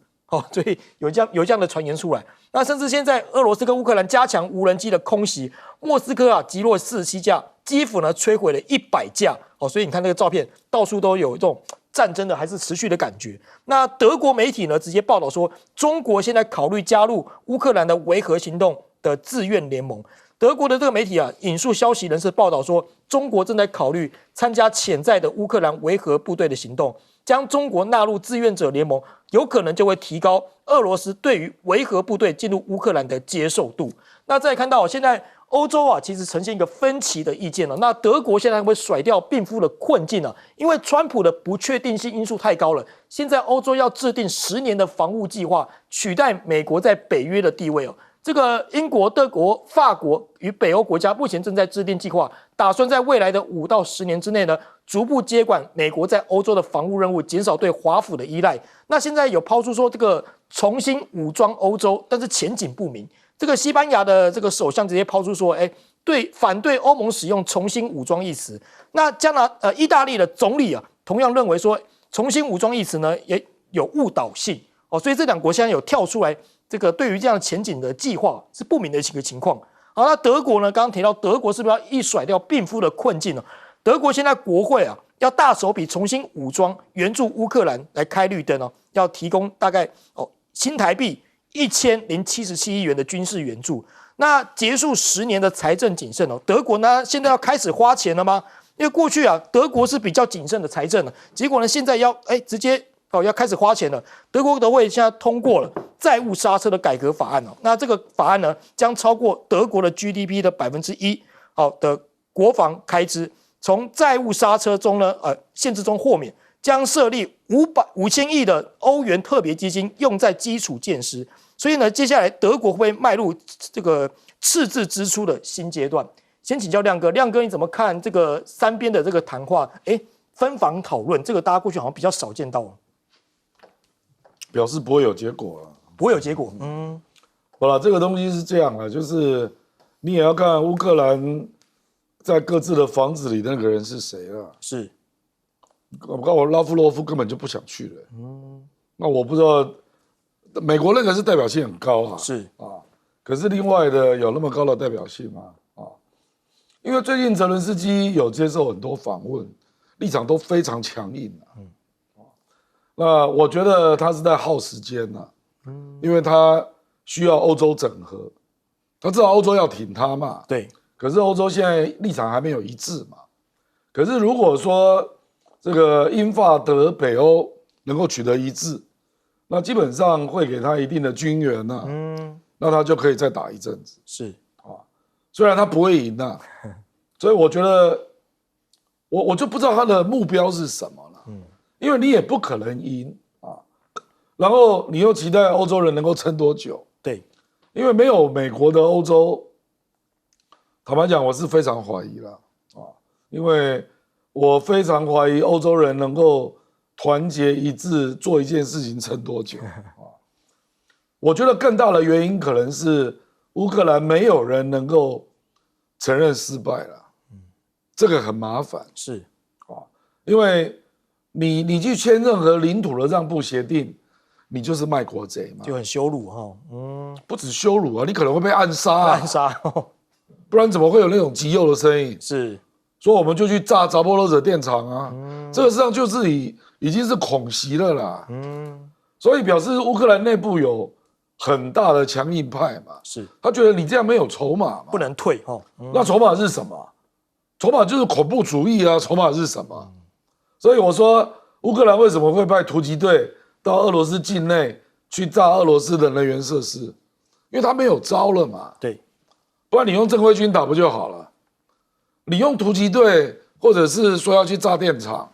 所以有这样的传言出来。那甚至现在俄罗斯跟乌克兰加强无人机的空袭，莫斯科击落47架，基辅呢摧毁了100架所以你看这个照片，到处都有这种战争的还是持续的感觉。那德国媒体呢直接报道说，中国现在考虑加入乌克兰的维和行动的自愿联盟。德国的这个媒体引述消息人士报道说，中国正在考虑参加潜在的乌克兰维和部队的行动，将中国纳入志愿者联盟，有可能就会提高俄罗斯对于维和部队进入乌克兰的接受度。那再看到现在欧洲其实呈现一个分歧的意见了。那德国现在会甩掉病夫的困境因为川普的不确定性因素太高了。现在欧洲要制定10年的防务计划，取代美国在北约的地位这个英国、德国、法国与北欧国家目前正在制定计划，打算在未来的5到10年之内呢，逐步接管美国在欧洲的防务任务，减少对华府的依赖。那现在有抛出说这个重新武装欧洲，但是前景不明。这个西班牙的这个首相直接抛出说，反对欧盟使用重新武装一词。那意大利的总理同样认为说，重新武装一词呢也有误导性所以这两国现在有跳出来。这个对于这样前景的计划是不明的一个情况。好，那德国呢？刚刚提到德国是不是要一甩掉病夫的困境呢？德国现在国会啊要大手笔重新武装援助乌克兰来开绿灯哦，要提供大概新台币1077亿元的军事援助。那结束10年的财政谨慎哦，德国呢现在要开始花钱了吗？因为过去啊德国是比较谨慎的财政了，结果呢现在要直接要开始花钱了。德国国会现在通过了债务刹车的改革法案哦，那这个法案呢将超过德国的 GDP 的1%的国防开支，从债务刹车中呢限制中豁免，将设立5000亿的欧元特别基金用在基础建设。所以呢，接下来德国会不会迈入这个赤字支出的新阶段？先请教亮哥，亮哥你怎么看这个三边的这个谈话？分房讨论，这个大家过去好像比较少见到哦。表示不会有结果了，不会有结果。好了，这个东西是这样啊，就是你也要看乌克兰在各自的房子里的那个人是谁了。是，我拉夫罗夫根本就不想去了。那我不知道。美国那个是代表性很高啊，是啊，可是另外的有那么高的代表性吗？因为最近泽伦斯基有接受很多访问，立场都非常强硬那我觉得他是在耗时间因为他需要欧洲整合，他知道欧洲要挺他嘛，对，可是欧洲现在立场还没有一致嘛，可是如果说这个英法德北欧能够取得一致。那基本上会给他一定的军援那他就可以再打一阵子。是虽然他不会赢所以我觉得我就不知道他的目标是什么了。因为你也不可能赢然后你又期待欧洲人能够撑多久？对，因为没有美国的欧洲，坦白讲我是非常怀疑了因为我非常怀疑欧洲人能够。团结一致做一件事情撑多久我觉得更大的原因可能是乌克兰没有人能够承认失败了，这个很麻烦。是因为你去签任何领土的让步协定，你就是卖国贼嘛，就很羞辱不止羞辱你可能会被暗杀不然怎么会有那种极右的声音？是说我们就去炸扎波罗热电厂这个实际上就是已经是恐袭了啦。所以表示乌克兰内部有很大的强硬派嘛，是他觉得你这样没有筹码嘛，不能退那筹码是什么？筹码就是恐怖主义筹码是什么？所以我说乌克兰为什么会派突击队到俄罗斯境内去炸俄罗斯的能源设施？因为他没有招了嘛。对，不然你用正规军打不就好了？你用突击队，或者是说要去炸电厂，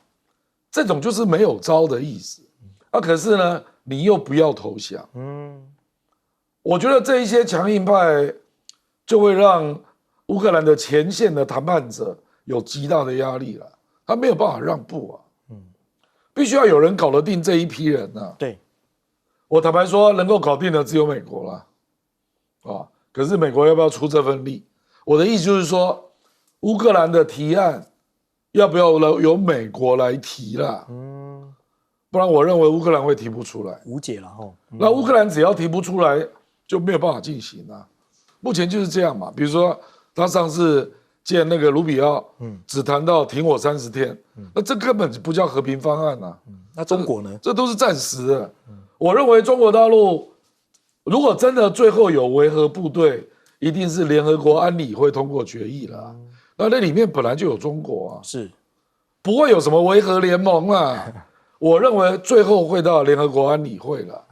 这种就是没有招的意思。可是呢，你又不要投降。我觉得这一些强硬派就会让乌克兰的前线的谈判者有极大的压力了，他没有办法让步必须要有人搞得定这一批人对，我坦白说，能够搞定的只有美国了可是美国要不要出这份力？我的意思就是说。乌克兰的提案要不要由美国来提啦？不然我认为乌克兰会提不出来，无解了那乌克兰只要提不出来，就没有办法进行了。目前就是这样嘛。比如说他上次见那个卢比奥，只谈到停火30天，那这根本不叫和平方案那中国呢？这都是暂时的。我认为中国大陆如果真的最后有维和部队，一定是联合国安理会通过决议了。那里面本来就有中国是不会有什么维和联盟我认为最后会到联合国安理会了。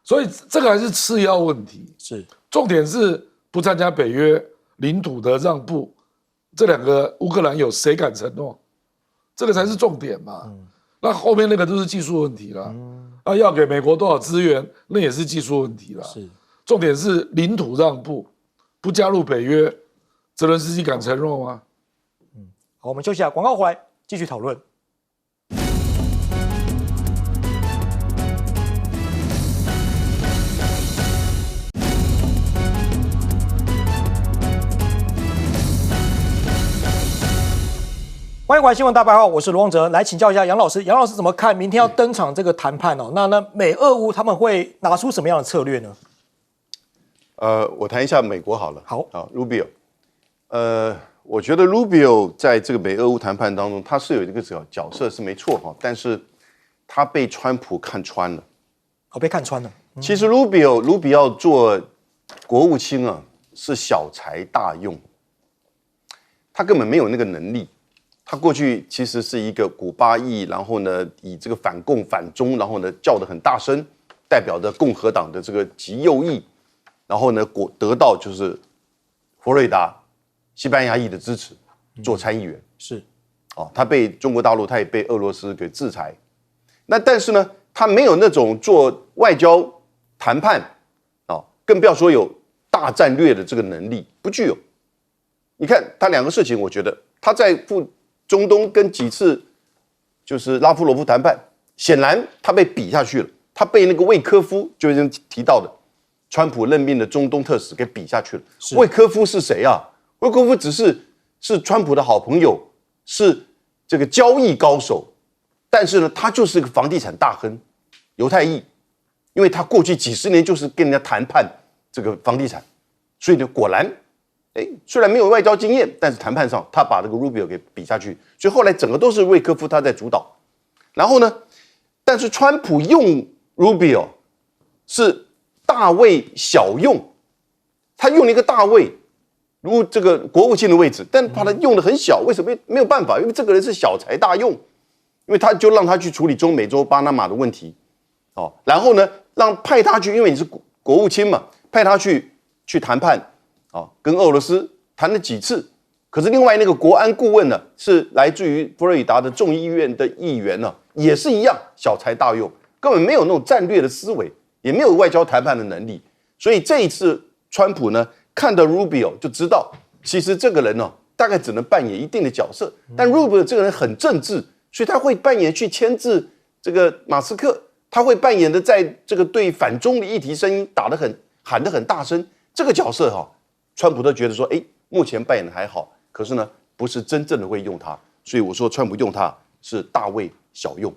所以这个还是次要问题，是重点是不参加北约，领土的让步，这两个乌克兰有谁敢承诺？这个才是重点嘛。那后面那个都是技术问题了。要给美国多少资源，那也是技术问题了。是重点是领土让步，不加入北约。泽伦斯基敢承诺吗？好，我们休息一下，广告回来继续讨论。欢迎回来，新闻大白话，我是罗旺哲，来请教一下杨老师，杨老师怎么看明天要登场这个谈判那美俄乌他们会拿出什么样的策略呢？我谈一下美国好了。好，Rubio。我觉得 Rubio 在这个美俄乌谈判当中，他是有一个角色是没错哈，但是他被川普看穿了。被看穿了。其实 Rubio 做国务卿啊，是小才大用，他根本没有那个能力。他过去其实是一个古巴裔，然后呢以这个反共反中，然后呢叫得很大声，代表着共和党的这个极右翼，然后呢得到就是佛罗里达西班牙裔的支持，做参议员。是，他被中国大陆，他也被俄罗斯给制裁。那但是呢，他没有那种做外交谈判更不要说有大战略的这个能力，不具有。你看他两个事情，我觉得他在中东跟几次就是拉夫罗夫谈判，显然他被比下去了，他被那个魏科夫就是提到的川普任命的中东特使给比下去了。魏科夫是谁啊？魏科夫只是川普的好朋友，是这个交易高手，但是呢，他就是个房地产大亨，犹太裔，因为他过去几十年就是跟人家谈判这个房地产，所以呢，果然。虽然没有外交经验，但是谈判上他把这个 Rubio 给比下去，所以后来整个都是魏科夫他在主导。然后呢，但是川普用 Rubio 是大卫小用，他用了一个大卫，如这个国务卿的位置，但把他用的很小，为什么？没有办法，因为这个人是小才大用，因为他就让他去处理中美洲巴拿马的问题，然后呢，派他去，因为你是国务卿嘛，派他去谈判。跟俄罗斯谈了几次，可是另外那个国安顾问呢，是来自于佛罗里达的众议院的议员呢，也是一样小才大用，根本没有那种战略的思维，也没有外交谈判的能力。所以这一次川普呢，看到 Rubio 就知道，其实这个人呢，大概只能扮演一定的角色。但 Rubio 这个人很政治，所以他会扮演去牵制这个马斯克，他会扮演的在这个对反中的议题声音喊得很大声，这个角色川普都觉得说，目前扮演的还好，可是呢，不是真正的会用他，所以我说川普用他是大卫小用。